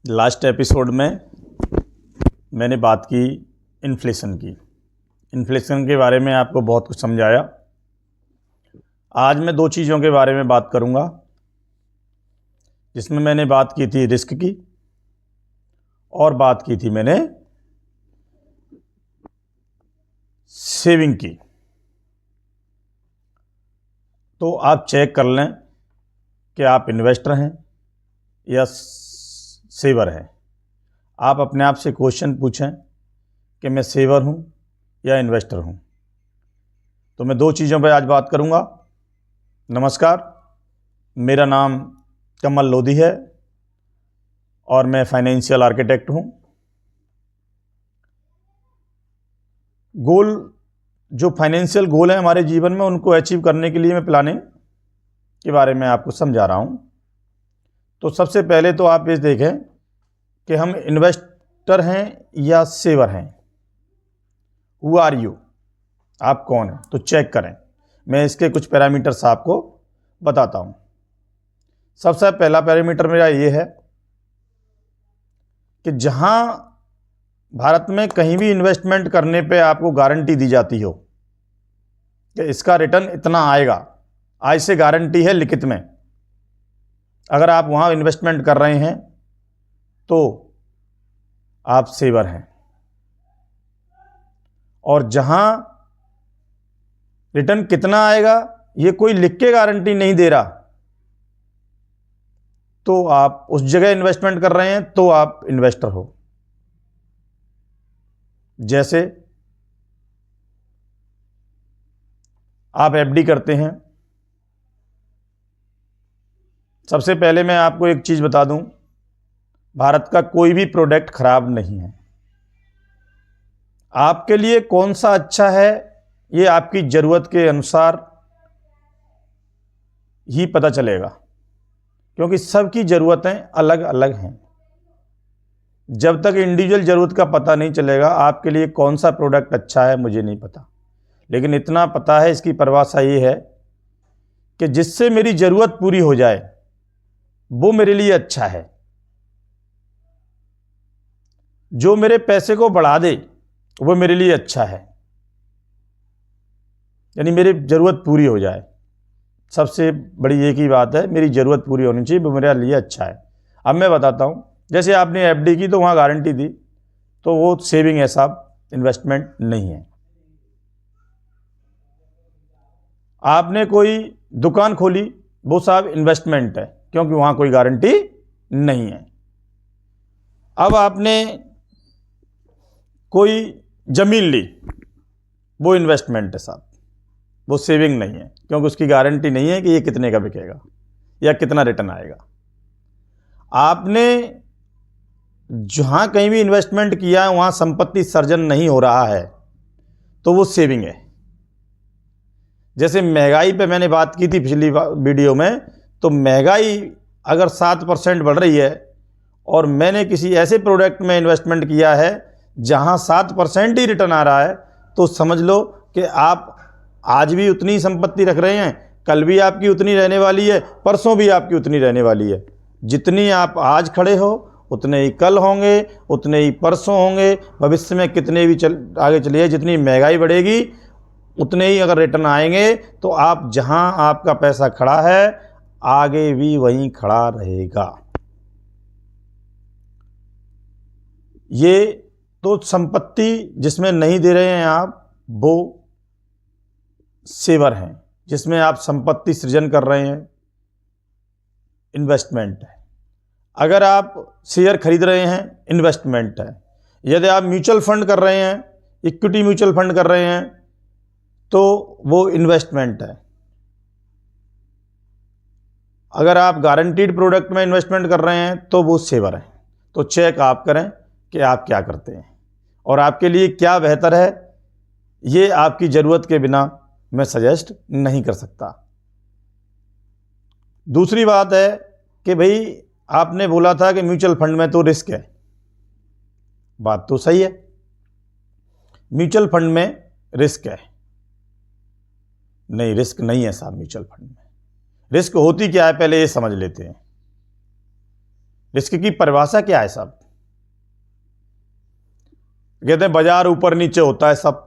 Last episode में मैंने बात की इन्फ्लेशन की। इन्फ्लेशन के बारे में आपको बहुत कुछ समझाया। आज मैं दो चीज़ों के बारे में बात करूंगा, जिसमें मैंने बात की थी रिस्क की और बात की थी मैंने सेविंग की। तो आप चेक कर लें कि आप इन्वेस्टर हैं या सेवर हैं। आप अपने आप से क्वेश्चन पूछें कि मैं सेवर हूं या इन्वेस्टर हूं। तो मैं दो चीज़ों पर आज बात करूंगा। नमस्कार, मेरा नाम कमल लोधी है और मैं फाइनेंशियल आर्किटेक्ट हूं। जो फाइनेंशियल गोल है हमारे जीवन में, उनको अचीव करने के लिए मैं प्लानिंग के बारे में आपको समझा रहा हूं। तो सबसे पहले तो आप ये देखें कि हम इन्वेस्टर हैं या सेवर हैं। हु आर यू, आप कौन हैं, तो चेक करें। मैं इसके कुछ पैरामीटर्स आपको बताता हूं। सबसे पहला पैरामीटर मेरा ये है कि जहां भारत में कहीं भी इन्वेस्टमेंट करने पे आपको गारंटी दी जाती हो कि इसका रिटर्न इतना आएगा, आज से गारंटी है लिखित में, अगर आप वहां इन्वेस्टमेंट कर रहे हैं तो आप सेवर हैं। और जहां रिटर्न कितना आएगा ये कोई लिख के गारंटी नहीं दे रहा, तो आप उस जगह इन्वेस्टमेंट कर रहे हैं तो आप इन्वेस्टर हो। जैसे आप एफडी करते हैं। सबसे पहले मैं आपको एक चीज बता दूं, भारत का कोई भी प्रोडक्ट खराब नहीं है। आपके लिए कौन सा अच्छा है ये आपकी जरूरत के अनुसार ही पता चलेगा, क्योंकि सबकी ज़रूरतें अलग अलग हैं। जब तक इंडिविजुअल ज़रूरत का पता नहीं चलेगा आपके लिए कौन सा प्रोडक्ट अच्छा है मुझे नहीं पता। लेकिन इतना पता है, इसकी परिभाषा ये है कि जिससे मेरी ज़रूरत पूरी हो जाए वो मेरे लिए अच्छा है। जो मेरे पैसे को बढ़ा दे वो मेरे लिए अच्छा है, यानी मेरी ज़रूरत पूरी हो जाए। सबसे बड़ी एक ही बात है, मेरी ज़रूरत पूरी होनी चाहिए, वो मेरे लिए अच्छा है। अब मैं बताता हूँ, जैसे आपने एफडी की तो वहाँ गारंटी दी, तो वो सेविंग है साहब, इन्वेस्टमेंट नहीं है। आपने कोई दुकान खोली, वो साहब इन्वेस्टमेंट है, क्योंकि वहाँ कोई गारंटी नहीं है। अब आपने कोई ज़मीन ली, वो इन्वेस्टमेंट है साहब, वो सेविंग नहीं है, क्योंकि उसकी गारंटी नहीं है कि ये कितने का बिकेगा या कितना रिटर्न आएगा। आपने जहां कहीं भी इन्वेस्टमेंट किया है वहां संपत्ति सर्जन नहीं हो रहा है, तो वो सेविंग है। जैसे महंगाई पे मैंने बात की थी पिछली वीडियो में, तो महंगाई अगर 7% बढ़ रही है और मैंने किसी ऐसे प्रोडक्ट में इन्वेस्टमेंट किया है जहां 7% ही रिटर्न आ रहा है, तो समझ लो कि आप आज भी उतनी संपत्ति रख रहे हैं, कल भी आपकी उतनी रहने वाली है, परसों भी आपकी उतनी रहने वाली है। जितनी आप आज खड़े हो उतने ही कल होंगे, उतने ही परसों होंगे, भविष्य में कितने भी आगे चलिए, जितनी महंगाई बढ़ेगी उतने ही अगर रिटर्न आएंगे, तो आप जहां आपका पैसा खड़ा है आगे भी वहीं खड़ा रहेगा। ये तो संपत्ति जिसमें नहीं दे रहे हैं आप, वो सेवर हैं। जिसमें आप संपत्ति सृजन कर रहे हैं, इन्वेस्टमेंट है। अगर आप शेयर खरीद रहे हैं, इन्वेस्टमेंट है। यदि आप म्यूचुअल फंड कर रहे हैं, इक्विटी म्यूचुअल फंड कर रहे हैं, तो वो इन्वेस्टमेंट है। अगर आप गारंटीड प्रोडक्ट में इन्वेस्टमेंट कर रहे हैं तो वो सेवर है। तो चेक आप करें कि आप क्या करते हैं और आपके लिए क्या बेहतर है। ये आपकी ज़रूरत के बिना मैं सजेस्ट नहीं कर सकता। दूसरी बात है कि भाई आपने बोला था कि म्यूचुअल फंड में तो रिस्क है। बात तो सही है, म्यूचुअल फंड में रिस्क है। नहीं, रिस्क नहीं है साहब म्यूचुअल फंड में। रिस्क होती क्या है पहले ये समझ लेते हैं। रिस्क की परिभाषा क्या है साहब? कहते हैं बाजार ऊपर नीचे होता है सब,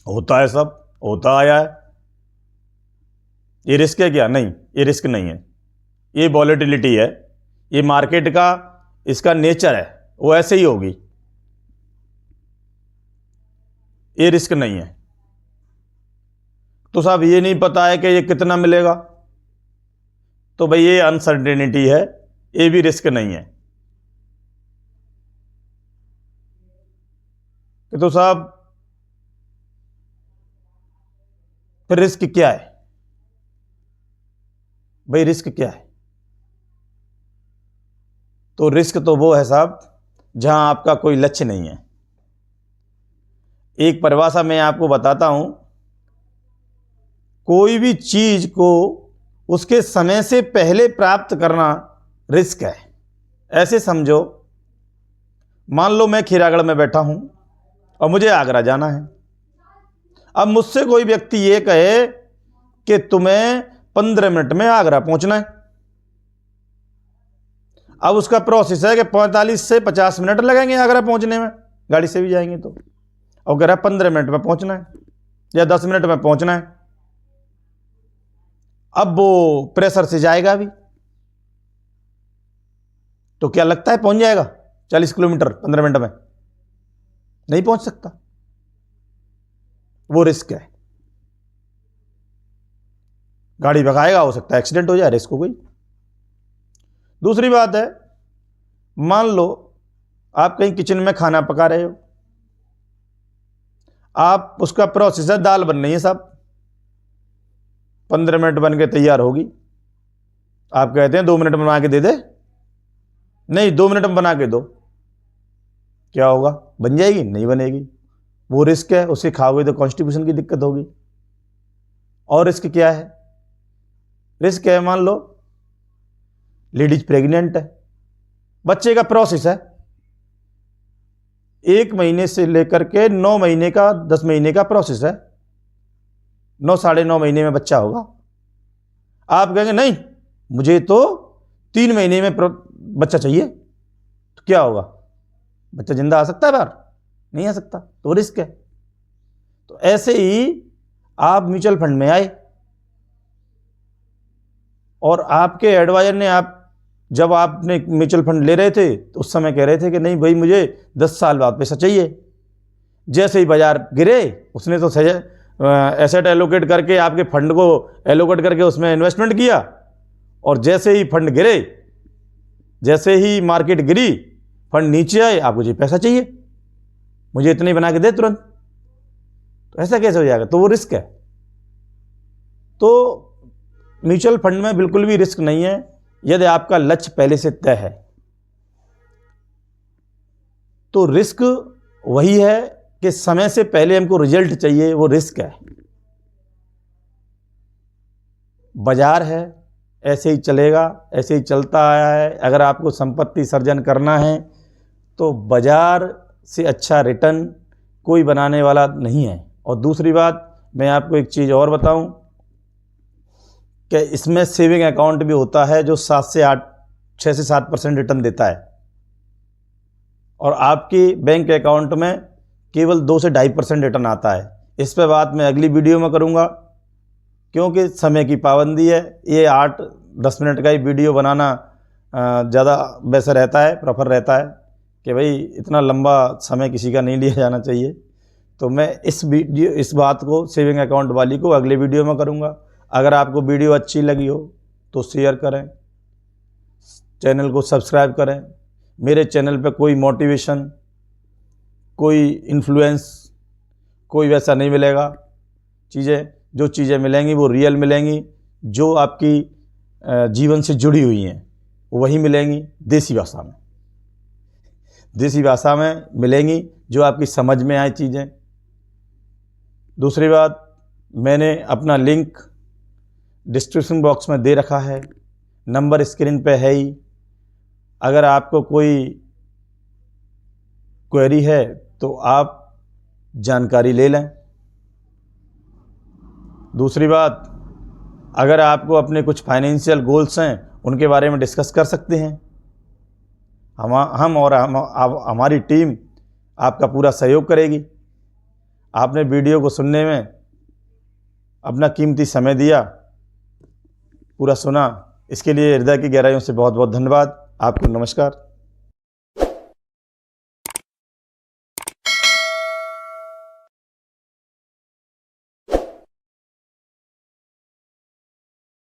होता है सब, होता आया है। ये रिस्क है क्या? नहीं, ये रिस्क नहीं है, ये वॉलेटिलिटी है, ये मार्केट का इसका नेचर है, वो ऐसे ही होगी, ये रिस्क नहीं है। तो साहब ये नहीं पता है कि ये कितना मिलेगा, तो भाई ये अनसर्टेनिटी है, ये भी रिस्क नहीं है। तो साहब फिर रिस्क क्या है? भाई रिस्क क्या है? तो रिस्क तो वो है साहब जहां आपका कोई लक्ष्य नहीं है। एक परिभाषा मैं आपको बताता हूं, कोई भी चीज को उसके समय से पहले प्राप्त करना रिस्क है। ऐसे समझो, मान लो मैं खीरागढ़ में बैठा हूं और मुझे आगरा जाना है। अब मुझसे कोई व्यक्ति ये कहे कि तुम्हें 15 मिनट में आगरा पहुंचना है। अब उसका प्रोसेस है कि 45 से 50 मिनट लगेंगे आगरा पहुंचने में, गाड़ी से भी जाएंगे तो, और कह रहा 15 मिनट में पहुंचना है या 10 मिनट में पहुंचना है। अब वो प्रेशर से जाएगा भी, तो क्या लगता है पहुंच जाएगा 40 किलोमीटर 15 मिनट में? नहीं पहुंच सकता, वो रिस्क है। गाड़ी भगाएगा, हो सकता है एक्सीडेंट हो जाए, रिस्क हो गई। दूसरी बात है, मान लो आप कहीं किचन में खाना पका रहे हो, आप उसका प्रोसेस है, दाल बन रही है साहब, 15 मिनट बन के तैयार होगी। आप कहते हैं 2 मिनट में बना के दे दे, नहीं 2 मिनट में बना के दो, क्या होगा? बन जाएगी? नहीं बनेगी, वो रिस्क है। उसे खाओगे तो कॉन्स्टिपेशन की दिक्कत होगी। और रिस्क क्या है? रिस्क है, मान लो लेडीज प्रेग्नेंट है, बच्चे का प्रोसेस है 1 महीने से लेकर के 9 महीने का, 10 महीने का प्रोसेस है, 9 साढ़े 9 महीने में बच्चा होगा। आप कहेंगे नहीं मुझे तो 3 महीने में बच्चा चाहिए, तो क्या होगा? बच्चा जिंदा आ सकता है बाहर? नहीं आ सकता, तो रिस्क है। तो ऐसे ही आप म्यूचुअल फंड में आए और आपके एडवाइजर ने, आप जब आपने म्यूचुअल फंड ले रहे थे तो उस समय कह रहे थे कि नहीं भाई मुझे 10 साल बाद पैसा चाहिए। जैसे ही बाजार गिरे, उसने तो एसेट एलोकेट करके आपके फंड को एलोकेट करके उसमें इन्वेस्टमेंट किया, और जैसे ही फंड गिरे, जैसे ही मार्केट गिरी, फंड नीचे आए, आपको जी पैसा चाहिए, मुझे इतने बना के दे तुरंत। तो ऐसा कैसे हो जाएगा? तो वो रिस्क है। तो म्यूचुअल फंड में बिल्कुल भी रिस्क नहीं है यदि आपका लक्ष्य पहले से तय है। तो रिस्क वही है कि समय से पहले हमको रिजल्ट चाहिए, वो रिस्क है। बाजार है, ऐसे ही चलेगा, ऐसे ही चलता आया है। अगर आपको संपत्ति सर्जन करना है तो बाजार से अच्छा रिटर्न कोई बनाने वाला नहीं है। और दूसरी बात, मैं आपको एक चीज़ और बताऊं कि इसमें सेविंग अकाउंट भी होता है जो 6 से 7% रिटर्न देता है, और आपके बैंक अकाउंट में केवल 2 से 2.5% रिटर्न आता है। इस पर बात मैं अगली वीडियो में करूंगा, क्योंकि समय की पाबंदी है। ये 8-10 मिनट का ही वीडियो बनाना ज़्यादा बेहतर रहता है, प्रेफर रहता है कि भाई इतना लंबा समय किसी का नहीं लिया जाना चाहिए। तो मैं इस बात को, सेविंग अकाउंट वाली को, अगले वीडियो में करूंगा। अगर आपको वीडियो अच्छी लगी हो तो शेयर करें, चैनल को सब्सक्राइब करें। मेरे चैनल पे कोई मोटिवेशन, कोई इन्फ्लुएंस, कोई वैसा नहीं मिलेगा। जो चीज़ें मिलेंगी वो रियल मिलेंगी, जो आपकी जीवन से जुड़ी हुई हैं वही मिलेंगी, देसी भाषा में मिलेंगी, जो आपकी समझ में आए चीज़ें। दूसरी बात, मैंने अपना लिंक डिस्क्रिप्शन बॉक्स में दे रखा है, नंबर स्क्रीन पे है ही। अगर आपको कोई क्वेरी है तो आप जानकारी ले लें। दूसरी बात, अगर आपको अपने कुछ फाइनेंशियल गोल्स हैं उनके बारे में डिस्कस कर सकते हैं। हम और हमारी टीम आपका पूरा सहयोग करेगी। आपने वीडियो को सुनने में अपना कीमती समय दिया, पूरा सुना, इसके लिए हृदय की गहराइयों से बहुत बहुत धन्यवाद। आपको नमस्कार।